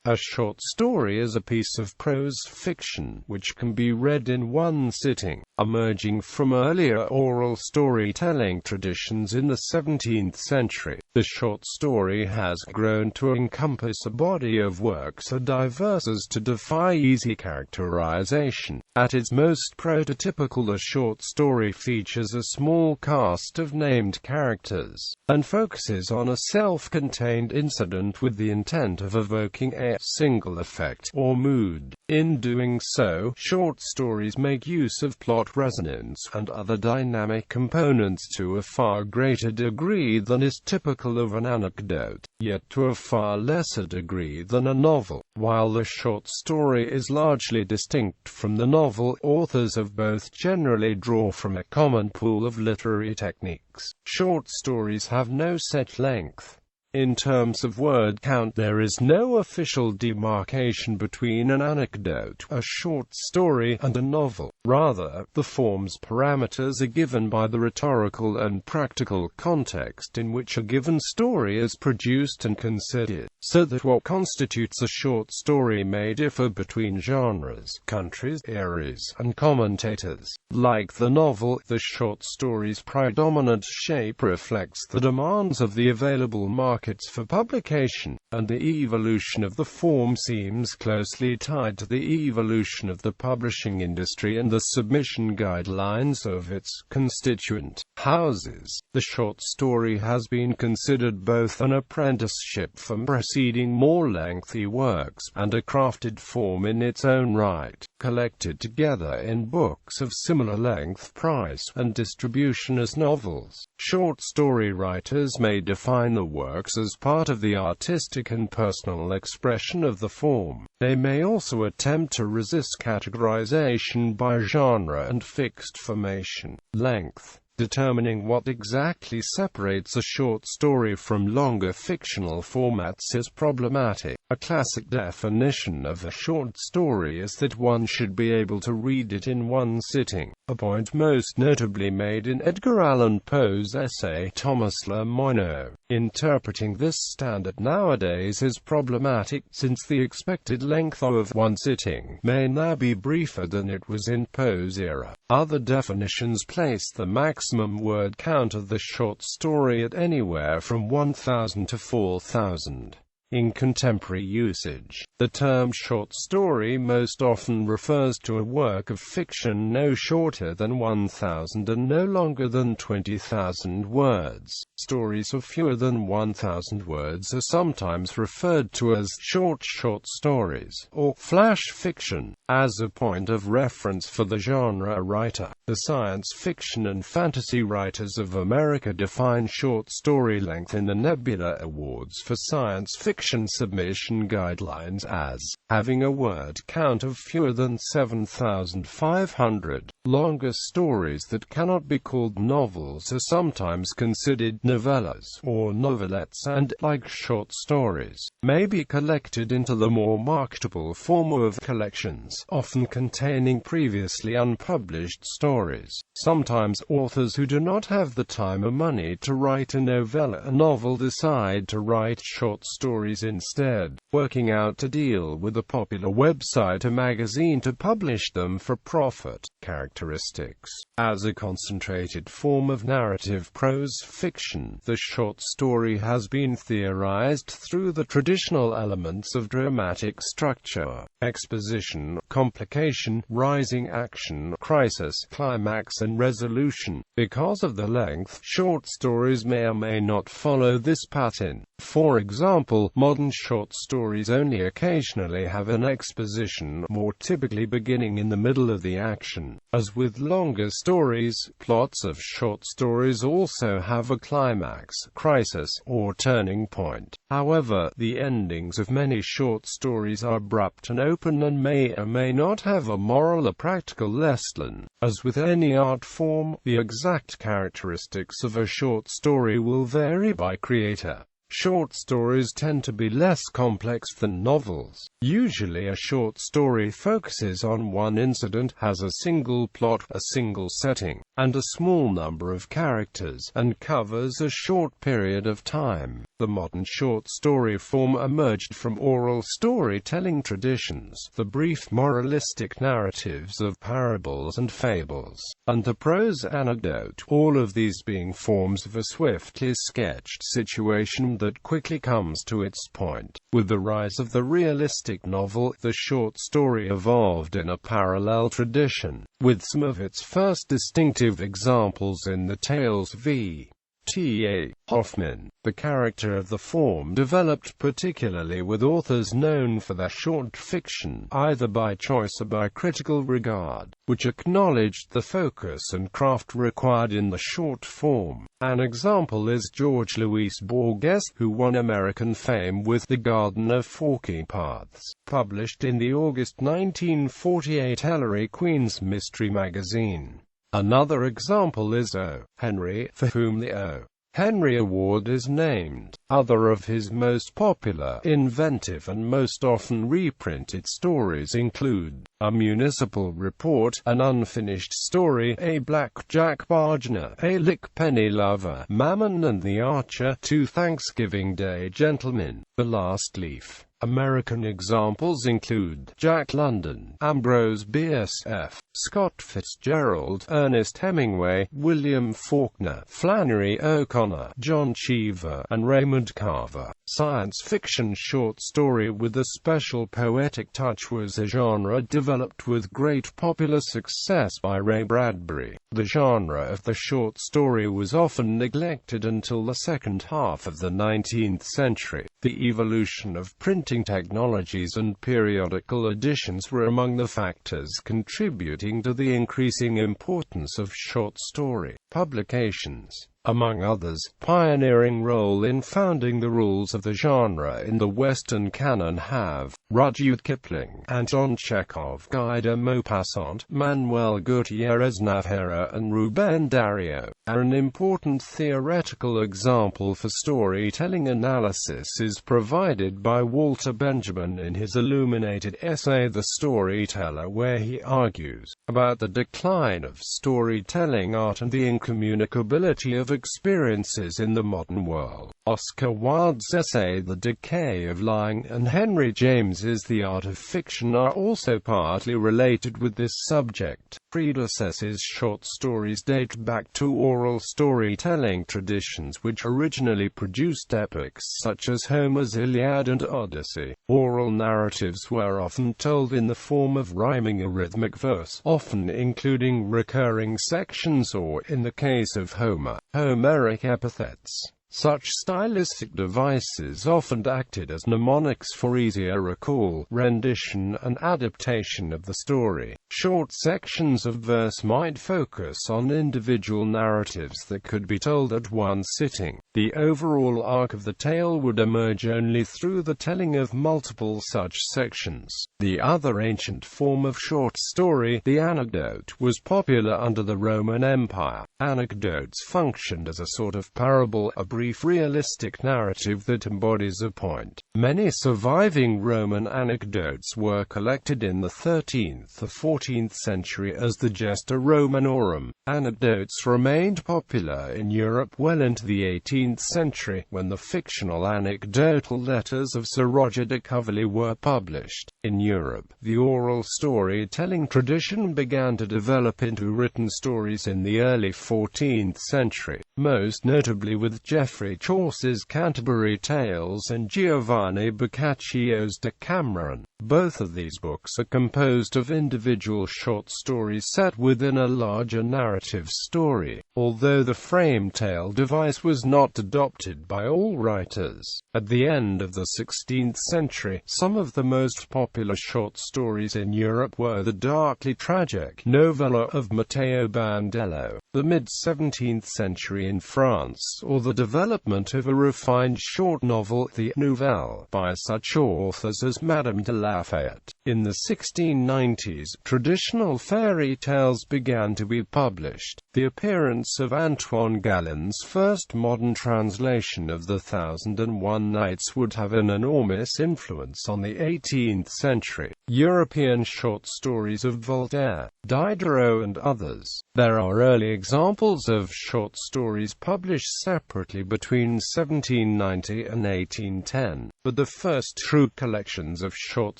A short story is a piece of prose fiction which can be read in one sitting. Emerging from earlier oral storytelling traditions in the 17th century, the short story has grown to encompass a body of works so diverse as to defy easy characterization. At its most prototypical, a short story features a small cast of named characters, and focuses on a self-contained incident with the intent of evoking a single effect or mood. In doing so, short stories make use of plot resonance and other dynamic components to a far greater degree than is typical of an anecdote, yet to a far lesser degree than a novel. While the short story is largely distinct from the novel, authors of both generally draw from a common pool of literary techniques. Short stories have no set length. In terms of word count, there is no official demarcation between an anecdote, a short story, and a novel. Rather, the form's parameters are given by the rhetorical and practical context in which a given story is produced and considered, so that what constitutes a short story may differ between genres, countries, eras, and commentators. Like the novel, the short story's predominant shape reflects the demands of the available markets for publication, and the evolution of the form seems closely tied to the evolution of the publishing industry and the submission guidelines of its constituent houses. The short story has been considered both an apprenticeship for preceding more lengthy works, and a crafted form in its own right, collected together in books of similar length, price, and distribution as novels. Short story writers may define the works as part of the artistic and personal expression of the form. They may also attempt to resist categorization by genre and fixed formation. Length. Determining what exactly separates a short story from longer fictional formats is problematic. A classic definition of a short story is that one should be able to read it in one sitting, a point most notably made in Edgar Allan Poe's essay Thomas Le Moyneau. Interpreting this standard nowadays is problematic, since the expected length of one sitting may now be briefer than it was in Poe's era. Other definitions place the maximum word count of the short story at anywhere from 1,000 to 4,000. In contemporary usage, the term short story most often refers to a work of fiction no shorter than 1,000 and no longer than 20,000 words. Stories of fewer than 1,000 words are sometimes referred to as short stories, or flash fiction, as a point of reference for the genre writer. The science fiction and fantasy writers of America define short story length in the Nebula Awards for Science Fiction submission guidelines as having a word count of fewer than 7,500. Longer stories that cannot be called novels are sometimes considered novellas or novelettes and, like short stories, may be collected into the more marketable form of collections, often containing previously unpublished stories. Sometimes authors who do not have the time or money to write a novella or novel decide to write short stories instead, working out a deal with a popular website or magazine to publish them for profit. Characteristics. As a concentrated form of narrative prose fiction, the short story has been theorized through the traditional elements of dramatic structure, exposition, complication, rising action, crisis, climax, and resolution. Because of the length, short stories may or may not follow this pattern. For example, modern short stories only occasionally have an exposition, more typically beginning in the middle of the action. As with longer stories, plots of short stories also have a climax, crisis, or turning point. However, the endings of many short stories are abrupt and open and may or may not have a moral or practical lesson. As with any art form, the exact characteristics of a short story will vary by creator. Short stories tend to be less complex than novels. Usually a short story focuses on one incident, has a single plot, a single setting, and a small number of characters, and covers a short period of time. The modern short story form emerged from oral storytelling traditions, the brief moralistic narratives of parables and fables, and the prose anecdote, all of these being forms of a swiftly sketched situation that quickly comes to its point. With the rise of the realistic novel, the short story evolved in a parallel tradition, with some of its first distinctive examples in the tales v. T.A. Hoffmann. The character of the form developed particularly with authors known for their short fiction, either by choice or by critical regard, which acknowledged the focus and craft required in the short form. An example is George Louis Borges, who won American fame with The Garden of Forky Paths, published in the August 1948 Ellery Queen's Mystery magazine. Another example is O. Henry, for whom the O. Henry Award is named. Other of his most popular, inventive and most often reprinted stories include A Municipal Report, An Unfinished Story, A Blackjack Bargainer, A Lick Penny Lover, Mammon and the Archer, Two Thanksgiving Day Gentlemen, The Last Leaf. American examples include Jack London, Ambrose Bierce, F. Scott Fitzgerald, Ernest Hemingway, William Faulkner, Flannery O'Connor, John Cheever, and Raymond Carver. Science fiction short story with a special poetic touch was a genre developed with great popular success by Ray Bradbury. The genre of the short story was often neglected until the second half of the 19th century. The evolution of printing technologies and periodical editions were among the factors contributing to the increasing importance of short story publications. Among others, pioneering role in founding the rules of the genre in the Western canon have Rudyard Kipling, Anton Chekhov, Guy de Maupassant, Manuel Gutierrez Navarro and Rubén Darío. An important theoretical example for storytelling analysis is provided by Walter Benjamin in his illuminated essay The Storyteller, where he argues about the decline of storytelling art and the incommunicability of experiences in the modern world. Oscar Wilde's essay The Decay of Lying and Henry James's The Art of Fiction are also partly related with this subject. Predecessors short stories date back to oral storytelling traditions which originally produced epics such as Homer's Iliad and Odyssey. Oral narratives were often told in the form of rhyming or rhythmic verse, often including recurring sections or, in the case of Homer, Homeric epithets. Such stylistic devices often acted as mnemonics for easier recall, rendition, and adaptation of the story. Short sections of verse might focus on individual narratives that could be told at one sitting. The overall arc of the tale would emerge only through the telling of multiple such sections. The other ancient form of short story, the anecdote, was popular under the Roman Empire. Anecdotes functioned as a sort of parable, a brief realistic narrative that embodies a point. Many surviving Roman anecdotes were collected in the 13th or 14th century as the Gesta Romanorum. Anecdotes remained popular in Europe well into the 18th century, when the fictional anecdotal letters of Sir Roger de Coverley were published. In Europe, the oral storytelling tradition began to develop into written stories in the early 14th century, most notably with Geoffrey Chaucer's Canterbury Tales and Giovanni Boccaccio's Decameron. Both of these books are composed of individual short stories set within a larger narrative story, although the frame tale device was not adopted by all writers. At the end of the 16th century, some of the most popular short stories in Europe were the darkly tragic novella of Matteo Bandello, the mid-17th century in France, or the development of a refined short novel, the nouvelle, by such authors as Madame de Lafayette. In the 1690s, traditional fairy tales began to be published. The appearance of Antoine Galland's first modern translation of The 1001 Nights would have an enormous influence on the 18th century European short stories of Voltaire, Diderot and others. There are early examples of short stories published separately between 1790 and 1810, but the first true collections of short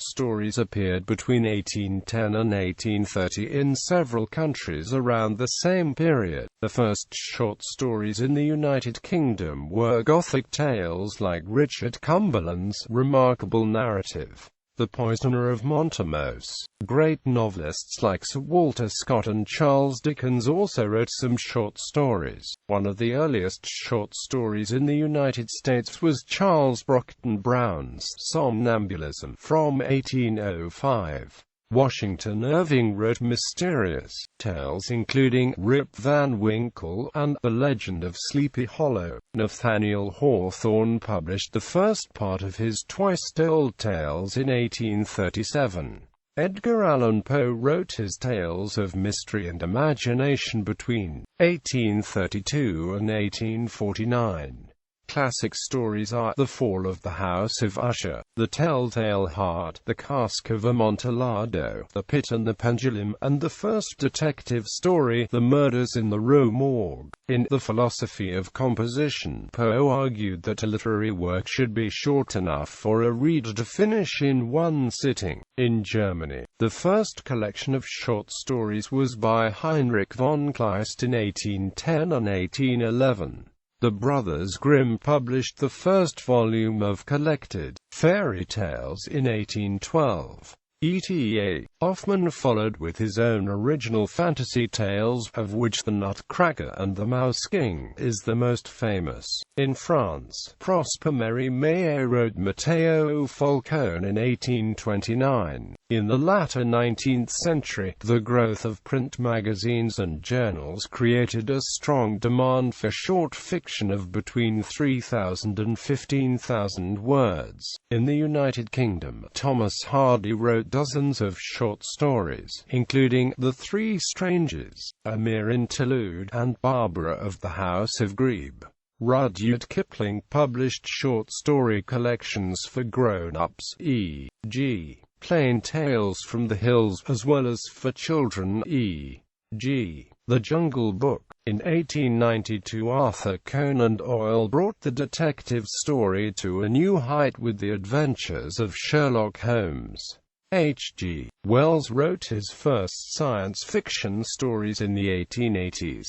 stories appeared between 1810 and 1830 in several countries around the same period. The first short stories in the United Kingdom were Gothic tales like Richard Cumberland's remarkable narrative, The Poisoner of Montrose. Great novelists like Sir Walter Scott and Charles Dickens also wrote some short stories. One of the earliest short stories in the United States was Charles Brockden Brown's Somnambulism from 1805. Washington Irving wrote mysterious tales including Rip Van Winkle and The Legend of Sleepy Hollow. Nathaniel Hawthorne published the first part of his Twice-Told Tales in 1837. Edgar Allan Poe wrote his tales of mystery and imagination between 1832 and 1849. Classic stories are The Fall of the House of Usher, The Telltale Heart, The Cask of Amontillado, The Pit and the Pendulum, and the first detective story, The Murders in the Rue Morgue. In The Philosophy of Composition, Poe argued that a literary work should be short enough for a reader to finish in one sitting. In Germany, the first collection of short stories was by Heinrich von Kleist in 1810 and 1811. The Brothers Grimm published the first volume of collected fairy tales in 1812. E.T.A. Hoffmann followed with his own original fantasy tales, of which The Nutcracker and the Mouse King is the most famous. In France, Prosper Mérimée wrote Matteo Falcone in 1829. In the latter 19th century, the growth of print magazines and journals created a strong demand for short fiction of between 3,000 and 15,000 words. In the United Kingdom, Thomas Hardy wrote dozens of short stories, including The Three Strangers, A Mere Interlude, and Barbara of the House of Grebe. Rudyard Kipling published short story collections for grown-ups, e.g. Plain Tales from the Hills, as well as for children, e.g. The Jungle Book. In 1892, Arthur Conan Doyle brought the detective story to a new height with The Adventures of Sherlock Holmes. H.G. Wells wrote his first science fiction stories in the 1880s.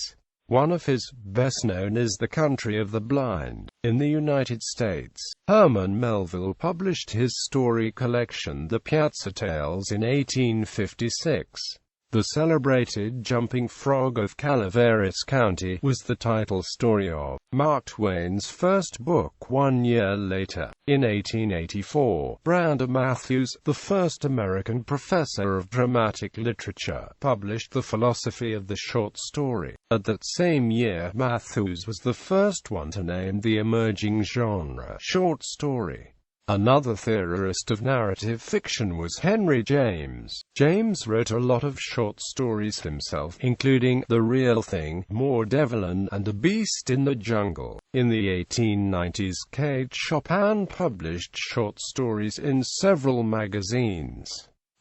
One of his best-known is The Country of the Blind. In the United States, Herman Melville published his story collection The Piazza Tales in 1856. The Celebrated Jumping Frog of Calaveras County was the title story of Mark Twain's first book. 1 year later, in 1884, Brander Matthews, the first American professor of dramatic literature, published The Philosophy of the Short Story. At that same year, Matthews was the first one to name the emerging genre short story. Another theorist of narrative fiction was Henry James. James wrote a lot of short stories himself, including The Real Thing, More Devlin, and A Beast in the Jungle. In the 1890s, Kate Chopin published short stories in several magazines.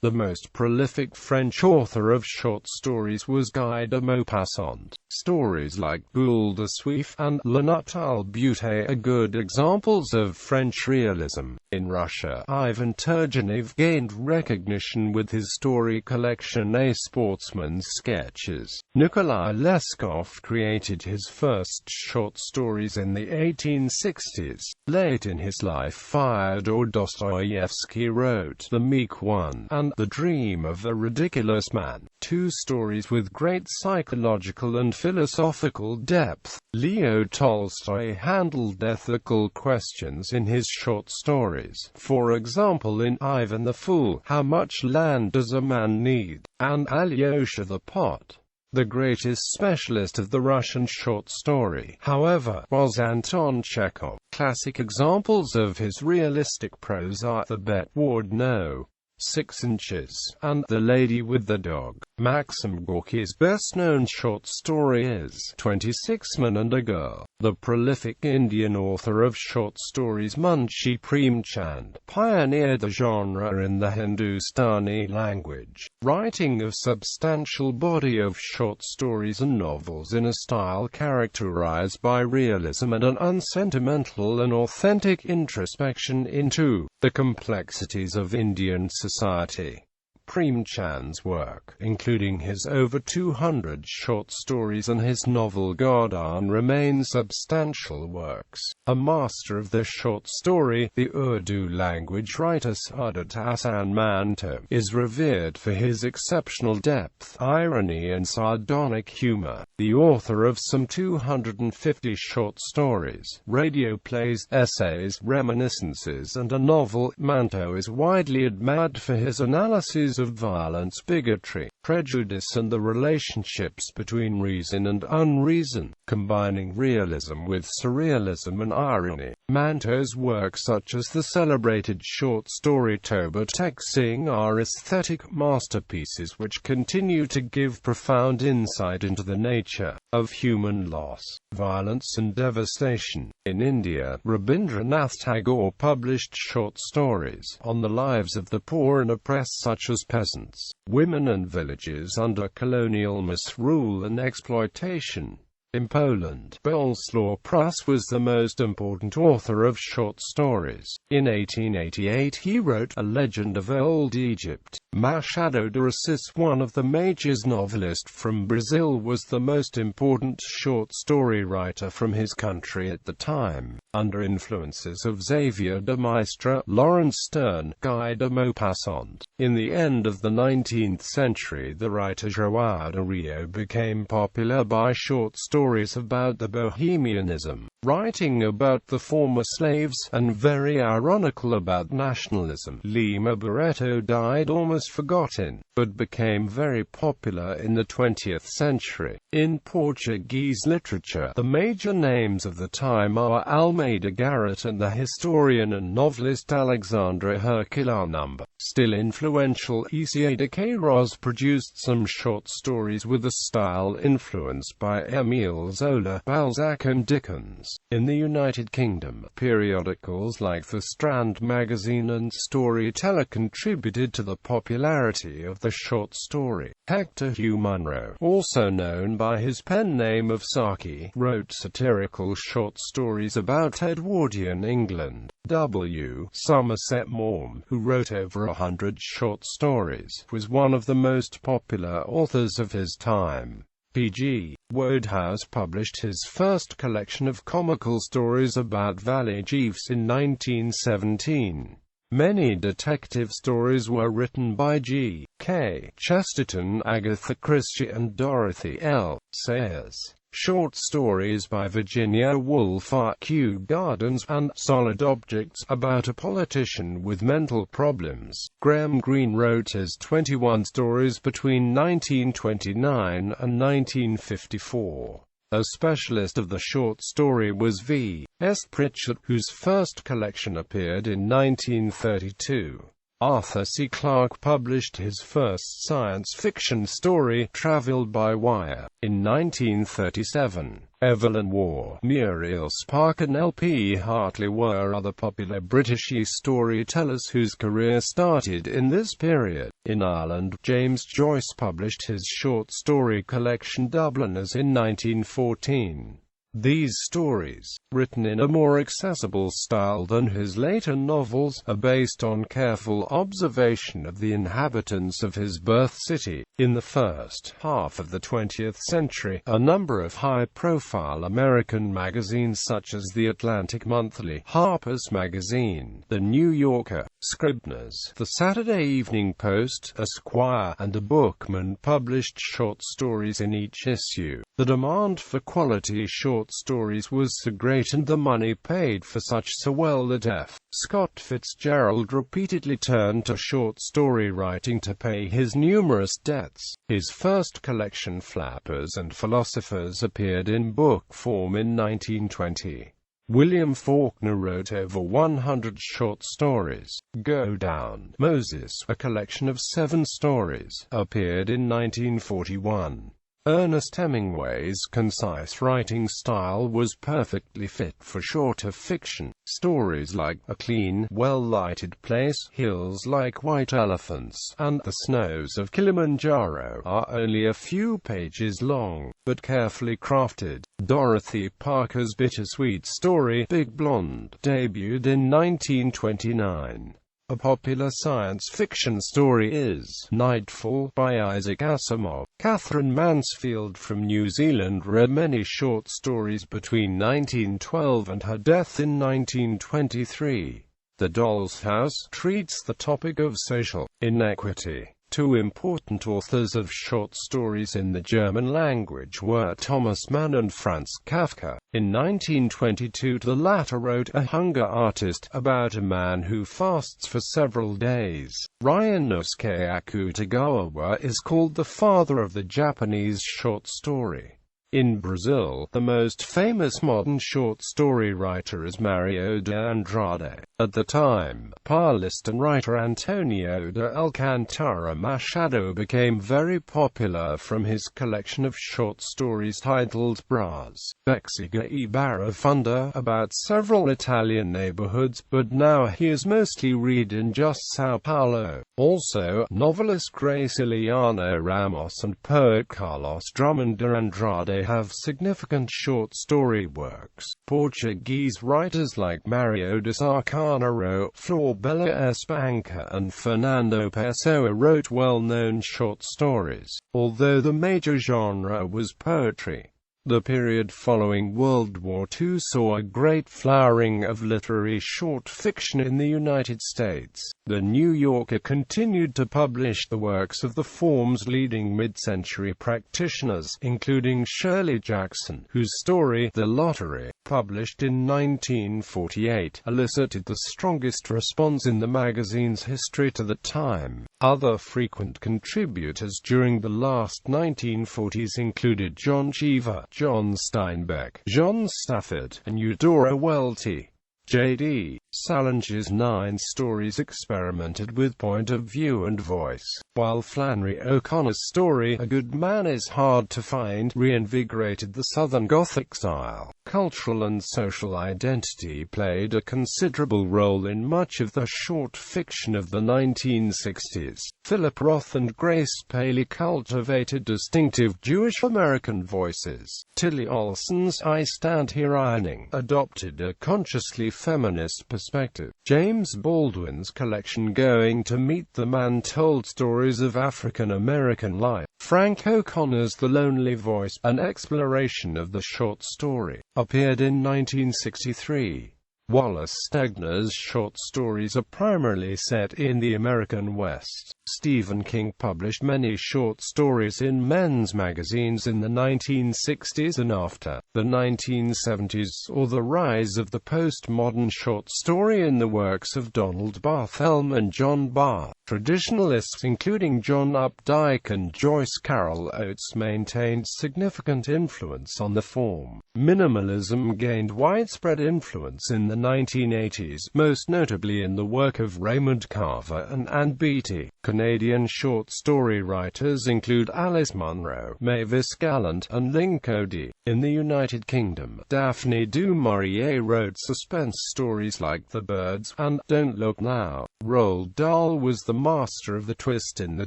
The most prolific French author of short stories was Guy de Maupassant. Stories like Boule de Suif and La Nuptiale Beauté are good examples of French realism. In Russia, Ivan Turgenev gained recognition with his story collection A Sportsman's Sketches. Nikolai Leskov created his first short stories in the 1860s. Late in his life, Fyodor Dostoevsky wrote The Meek One and The Dream of a Ridiculous Man, two stories with great psychological and philosophical depth. Leo Tolstoy handled ethical questions in his short stories. For example, in Ivan the Fool, How Much Land Does a Man Need? And Alyosha the Pot. The greatest specialist of the Russian short story, however, was Anton Chekhov. Classic examples of his realistic prose are The Bet Ward No. 6 Inches, and The Lady with the Dog. Maxim Gorky's best-known short story is 26 Men and a Girl. The prolific Indian author of short stories Munshi Premchand pioneered the genre in the Hindustani language, writing a substantial body of short stories and novels in a style characterized by realism and an unsentimental and authentic introspection into the complexities of Indian society. Premchand's work, including his over 200 short stories and his novel Godan, remain substantial works. A master of the short story, the Urdu language writer Saadat Hasan Manto is revered for his exceptional depth, irony and sardonic humor. The author of some 250 short stories, radio plays, essays, reminiscences and a novel, Manto is widely admired for his analysis of violence, bigotry, prejudice and the relationships between reason and unreason, combining realism with surrealism and irony. Manto's works such as the celebrated short story Toba Tek Singh are aesthetic masterpieces which continue to give profound insight into the nature of human loss, violence and devastation. In India, Rabindranath Tagore published short stories on the lives of the poor and oppressed such as peasants, women and villages under colonial misrule and exploitation. In Poland, Bolesław Prus was the most important author of short stories. In 1888 he wrote A Legend of Old Egypt. Machado de Assis, one of the majors novelist from Brazil, was the most important short story writer from his country at the time. Under influences of Xavier de Maistre, Laurence Sterne, Guy de Maupassant. In the end of the 19th century, the writer João de Rio became popular by short stories about the bohemianism, writing about the former slaves, and very ironical about nationalism. Lima Barreto died almost forgotten, but became very popular in the 20th century. In Portuguese literature, the major names of the time are Almeida Garrett and the historian and novelist Alexandre Herculano. Still influential, Ecia de Queiroz produced some short stories with a style influenced by Émile Zola, Balzac and Dickens. In the United Kingdom, periodicals like The Strand magazine and Storyteller contributed to the popularity of the short story. Hector Hugh Munro, also known by his pen name of Saki, wrote satirical short stories about Edwardian England. W. Somerset Maugham, who wrote over 100 short stories, was one of the most popular authors of his time. P.G. Wodehouse published his first collection of comical stories about valley chiefs in 1917. Many detective stories were written by G. K. Chesterton, Agatha Christie and Dorothy L. Sayers. Short stories by Virginia Woolf are Kew Gardens and Solid Objects, about a politician with mental problems. Graham Greene wrote his 21 stories between 1929 and 1954. A specialist of the short story was V. S. Pritchett, whose first collection appeared in 1932. Arthur C. Clarke published his first science fiction story, Travel by Wire, in 1937. Evelyn Waugh, Muriel Spark and L.P. Hartley were other popular British storytellers whose career started in this period. In Ireland, James Joyce published his short story collection Dubliners in 1914. These stories, written in a more accessible style than his later novels, are based on careful observation of the inhabitants of his birth city. In the first half of the 20th century, a number of high-profile American magazines such as The Atlantic Monthly, Harper's Magazine, The New Yorker, Scribner's, The Saturday Evening Post, Esquire, and a Bookman published short stories in each issue. The demand for quality short stories was so great and the money paid for such so well that F. Scott Fitzgerald repeatedly turned to short story writing to pay his numerous debts. His first collection, Flappers and Philosophers, appeared in book form in 1920. William Faulkner wrote over 100 short stories. Go Down, Moses, a collection of 7 stories, appeared in 1941. Ernest Hemingway's concise writing style was perfectly fit for shorter fiction. Stories like A Clean, Well-Lighted Place, Hills Like White Elephants, and The Snows of Kilimanjaro are only a few pages long, but carefully crafted. Dorothy Parker's bittersweet story, Big Blonde, debuted in 1929. A popular science fiction story is Nightfall by Isaac Asimov. Catherine Mansfield from New Zealand read many short stories between 1912 and her death in 1923. The Doll's House treats the topic of social inequity. Two important authors of short stories in the German language were Thomas Mann and Franz Kafka. In 1922, the latter wrote A Hunger Artist, about a man who fasts for several days. Ryunosuke Akutagawa is called the father of the Japanese short story. In Brazil, the most famous modern short story writer is Mario de Andrade. At the time, Paulista writer Antonio de Alcantara Machado became very popular from his collection of short stories titled Bras. Bexiga e Barra Funda, about several Italian neighborhoods, but now he is mostly read in just Sao Paulo. Also, novelist Graciliano Ramos and poet Carlos Drummond de Andrade have significant short story works. Portuguese writers like Mario de Sarcanaro, Flor Bela Espanca, and Fernando Pessoa wrote well-known short stories, although the major genre was poetry. The period following World War II saw a great flowering of literary short fiction in the United States. The New Yorker continued to publish the works of the form's leading mid-century practitioners, including Shirley Jackson, whose story, The Lottery, published in 1948, elicited the strongest response in the magazine's history to the time. Other frequent contributors during the last 1940s included John Cheever, John Steinbeck, John Stafford, and Eudora Welty. J.D. Salinger's 9 stories experimented with point of view and voice, while Flannery O'Connor's story, A Good Man Is Hard to Find, reinvigorated the Southern Gothic style. Cultural and social identity played a considerable role in much of the short fiction of the 1960s. Philip Roth and Grace Paley cultivated distinctive Jewish-American voices. Tilly Olson's I Stand Here Ironing adopted a consciously feminist perspective. James Baldwin's collection Going to Meet the Man told stories of African American life. Frank O'Connor's The Lonely Voice, an exploration of the short story, appeared in 1963. Wallace Stegner's short stories are primarily set in the American West. Stephen King published many short stories in men's magazines in the 1960s and after. The 1970s saw the rise of the postmodern short story in the works of Donald Barthelme and John Barr. Traditionalists including John Updike and Joyce Carol Oates maintained significant influence on the form. Minimalism gained widespread influence in the 1980s, most notably in the work of Raymond Carver and Ann Beattie. Canadian short story writers include Alice Munro, Mavis Gallant, and Lynn Cody. In the United Kingdom, Daphne du Maurier wrote suspense stories like The Birds and Don't Look Now. Roald Dahl was the master of the twist in the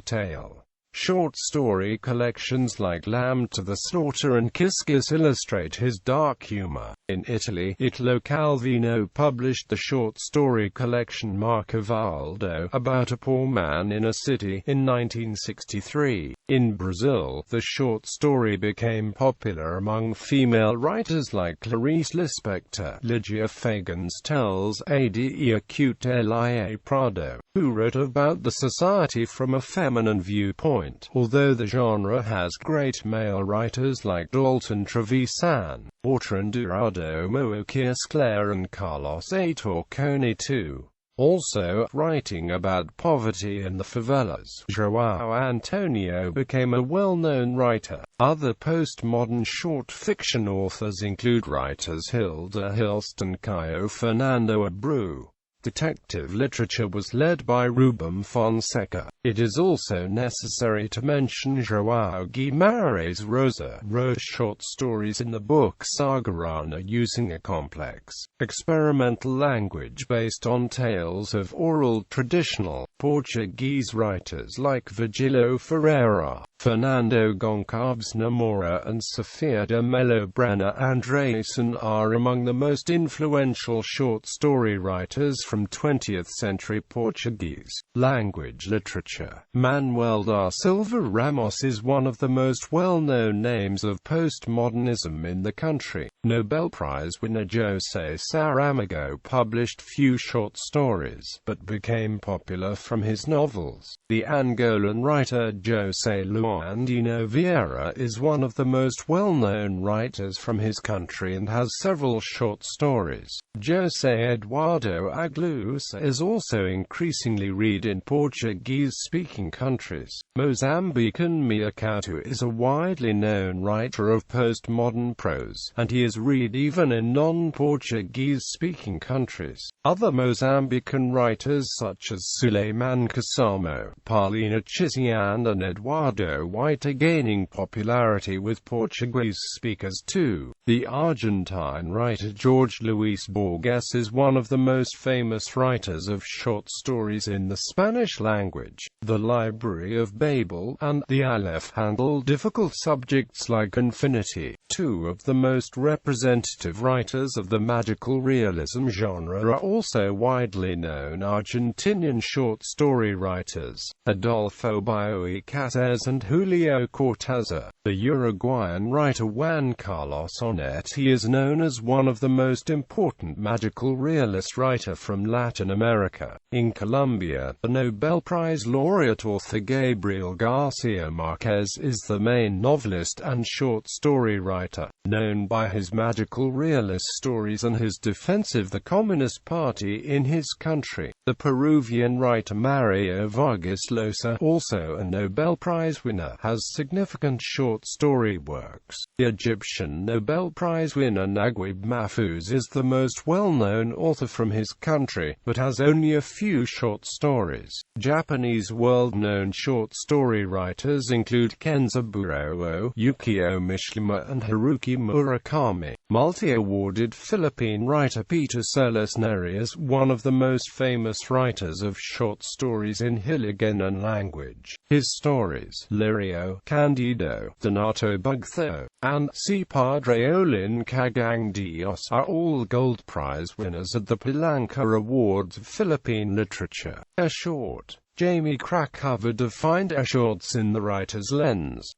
tale. Short story collections like Lamb to the Slaughter and Kiss Kiss illustrate his dark humor. In Italy, Italo Calvino published the short story collection Marco Valdo, about a poor man in a city, in 1963. In Brazil, the short story became popular among female writers like Clarice Lispector. Lygia Fagans tells Ade Acute Lia Prado, who wrote about the society from a feminine viewpoint. Although the genre has great male writers like Dalton Trevisan, Bertrand Durado Moukir Sclair and Carlos A. Torconi too. Also writing about poverty in the favelas, João Antonio became a well-known writer. Other postmodern short fiction authors include writers Hilda Hilst and Caio Fernando Abreu. Detective literature was led by Rubem Fonseca. It is also necessary to mention João Guimarães Rosa wrote short stories in the book Sagarana using a complex, experimental language based on tales of oral traditional Portuguese writers like Virgílio Ferreira, Fernando Gonçalves Namora and Sofia de Mello Brana Andreasen are among the most influential short story writers from 20th-century Portuguese language literature. Manuel da Silva Ramos is one of the most well-known names of postmodernism in the country. Nobel Prize winner José Saramago published few short stories, but became popular from his novels. The Angolan writer José Luandino Vieira is one of the most well-known writers from his country and has several short stories. José Eduardo Aguiluz is also increasingly read in Portuguese-speaking countries. Mozambican Mia Couto is a widely known writer of postmodern prose, and he is read even in non-Portuguese-speaking countries. Other Mozambican writers such as Suleiman Kasamo, Paulina Chisian and Eduardo White are gaining popularity with Portuguese speakers too. The Argentine writer Jorge Luis Borges is one of the most famous writers of short stories in the Spanish language. The Library of Babel and The Aleph handle difficult subjects like infinity. Two of the most representative writers of the magical realism genre are also widely known Argentinian short story writers, Adolfo Bioy Cáceres and Julio Cortázar. The Uruguayan writer Juan Carlos Onetti is known as one of the most important magical realist writer from Latin America. In Colombia, the Nobel Prize laureate author Gabriel Garcia Marquez is the main novelist and short story writer, known by his magical realist stories and his defense of the Communist Party in his country. The Peruvian writer Mario Vargas Llosa, also a Nobel Prize winner, has significant short story works. The Egyptian Nobel Prize winner Naguib Mahfouz is the most well-known author from his country, but has only a few short stories. Japanese world-known short story writers include Kenzaburo, Yukio Mishima and Haruki Murakami. Multi-awarded Philippine writer Peter Solis Neri is one of the most famous writers of short stories in Hiligaynon language. His stories, Lirio, Candido, Donato Bugtho, and Si Padre Olin Cagang Dios, are all Gold Prize winners at the Palanca Awards of Philippine Literature. A short. Jamie Krakover defined shorts in The Writer's Lens.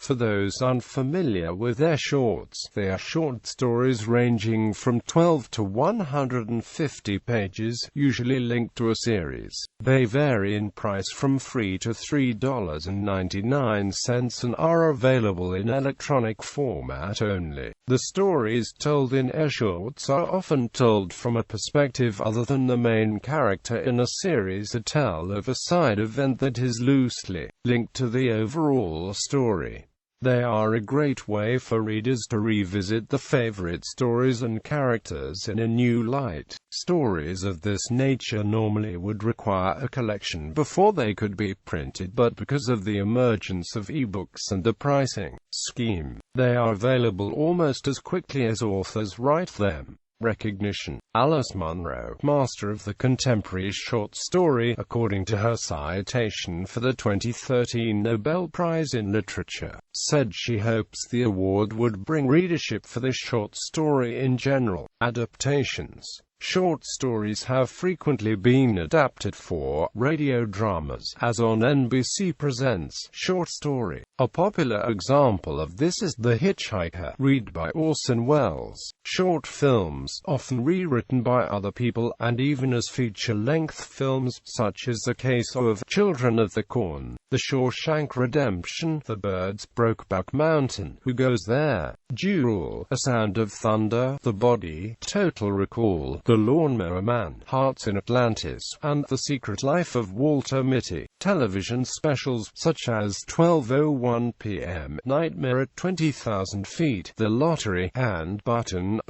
For those unfamiliar with shorts, they are short stories ranging from 12 to 150 pages, usually linked to a series. They vary in price from free to $3.99 and are available in electronic format only. The stories told in shorts are often told from a perspective other than the main character in a series, a tell of a side event that is loosely linked to the overall story. They are a great way for readers to revisit the favorite stories and characters in a new light. Stories of this nature normally would require a collection before they could be printed, but because of the emergence of ebooks and the pricing scheme, they are available almost as quickly as authors write them. Recognition. Alice Munro, master of the contemporary short story, according to her citation for the 2013 Nobel Prize in Literature, said she hopes the award would bring readership for the short story in general. Adaptations. Short stories have frequently been adapted for radio dramas, as on NBC Presents Short Story. A popular example of this is The Hitchhiker, read by Orson Welles. Short films, often rewritten by other people, and even as feature-length films, such as the case of Children of the Corn. The Shawshank Redemption, The Birds, Brokeback Mountain, Who Goes There, Duel, A Sound of Thunder, The Body, Total Recall, The Lawnmower Man, Hearts in Atlantis, and The Secret Life of Walter Mitty. Television specials, such as 12:01 p.m., Nightmare at 20,000 Feet, The Lottery, and Button,